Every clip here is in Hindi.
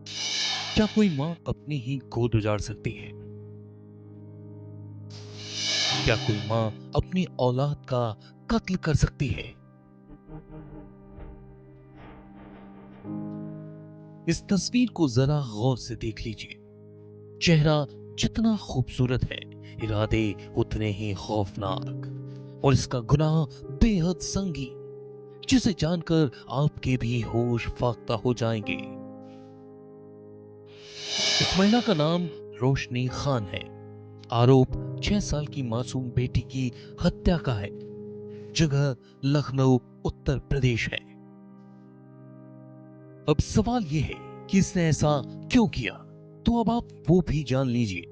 क्या कोई माँ अपनी ही गोद उजाड़ सकती है? क्या कोई माँ अपनी औलाद का कत्ल कर सकती है? इस तस्वीर को जरा गौर से देख लीजिए। चेहरा जितना खूबसूरत है, इरादे उतने ही खौफनाक, और इसका गुनाह बेहद संगीन, जिसे जानकर आपके भी होश फाख्ता हो जाएंगे। इस महिला का नाम रोशनी खान है। आरोप 6 साल की मासूम बेटी की हत्या का है। जगह लखनऊ, उत्तर प्रदेश है। अब सवाल यह है कि इसने ऐसा क्यों किया, तो अब आप वो भी जान लीजिए।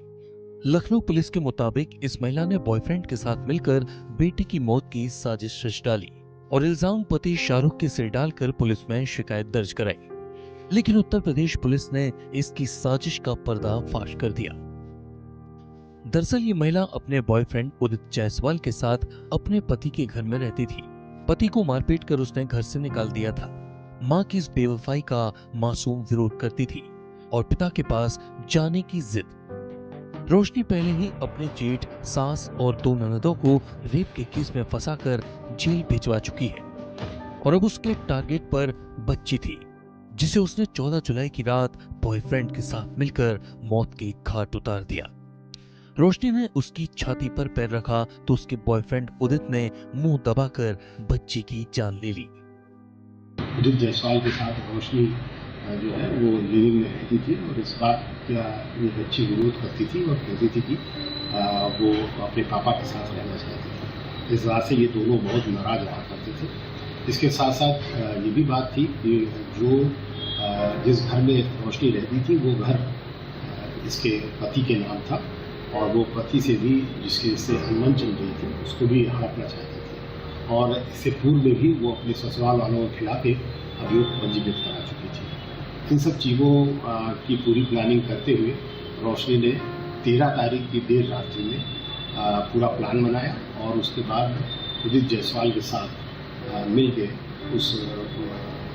लखनऊ पुलिस के मुताबिक इस महिला ने बॉयफ्रेंड के साथ मिलकर बेटी की मौत की साजिश रच डाली और इल्जाम पति शाहरुख के सिर डालकर पुलिस में शिकायत दर्ज कराई। लेकिन उत्तर प्रदेश पुलिस ने इसकी साजिश का पर्दाफाश कर दिया। दरअसल ये महिला अपने बॉयफ्रेंड उदित जायसवाल के साथ अपने पति के घर में रहती थी। पति को मारपीट कर उसने घर से निकाल दिया था। माँ की इस बेवफाई का मासूम विरोध करती थी और पिता के पास जाने की जिद। रोशनी पहले ही अपने जेठ, सास और 2 ननदों को रेप के केस में फंसाकर जेल भिजवा चुकी है और अब उसके टारगेट पर बच्ची थी, जिसे उसने 14 जुलाई की रात बॉयफ्रेंड के साथ मिलकर मौत के घाट उतार दिया। रोशनी ने उसकी छाती पर पैर रखा तो उसके बॉयफ्रेंड उदित ने मुंह दबाकर बच्ची की जान ले ली। उदित जायसवाल के साथ रोशनी जो है वो लिविंग में रहती थी और इस बात का ये बच्ची विरोध करती थी और कहती थी कि वो अपने पापा के साथ रहना चाहती थी। इस बात से ये दोनों बहुत नाराज रहा करते थे। इसके साथ साथ ये भी बात थी कि जो जिस घर में रोशनी रहती थी वो घर इसके पति के नाम था और वो पति से भी जिसके से अनबन चल रही थी उसको भी हड़पना चाहती थी और इससे पूर्व में भी वो अपने ससुराल वालों के खिलाफ अभियोग पंजीकृत करा चुकी थी। इन सब चीज़ों की पूरी प्लानिंग करते हुए रोशनी ने 13 तारीख की देर रात्रि में पूरा प्लान बनाया और उसके बाद उदित जायसवाल के साथ मिलकर उस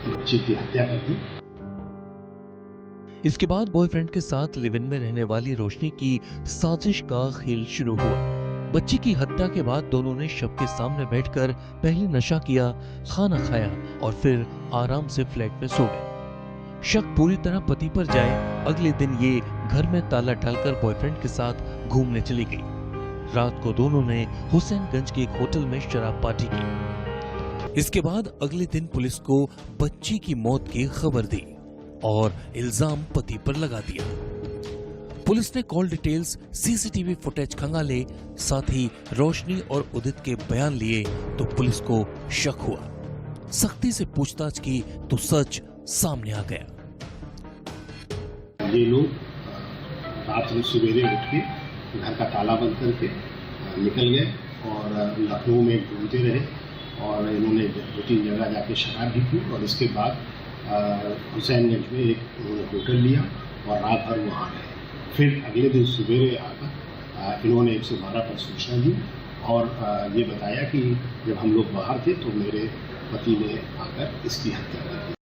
बच्चे की हत्या कर दी। इसके बाद बॉयफ्रेंड के साथ लिव इन में रहने वाली रोशनी की साजिश का खेल शुरू हुआ। बच्ची की हत्या के बाद दोनों ने शव के सामने बैठकर पहले नशा किया, खाना खाया और फिर आराम से फ्लैट में सो गए। शक पूरी तरह पति पर जाए, अगले दिन ये घर में ताला डालकर बॉयफ्रेंड के साथ घूमने चली गई। रात को दोनों ने हुसैनगंज के एक होटल में शराब पार्टी की। इसके बाद अगले दिन पुलिस को बच्ची की मौत की खबर दी और इल्जाम पति पर लगा दिया। पुलिस ने कॉल डिटेल्स, सीसीटीवी फुटेज खंगाले, साथ ही रोशनी और उदित के बयान लिए तो पुलिस को शक हुआ। सख्ती से पूछताछ की तो सच सामने आ गया। ये लोग रात में सवेरे उठ के घर का ताला बंद करके निकल गए और लखनऊ में घूमते रहे और इन्होंने 2-3 जगह जाके शराब भी पी और इसके बाद हुसैनगंज में एक होटल लिया और रात भर वहाँ रहे। फिर अगले दिन सवेरे आकर इन्होंने 112 पर सूचना दी और ये बताया कि जब हम लोग बाहर थे तो मेरे पति ने आकर इसकी हत्या कर दी।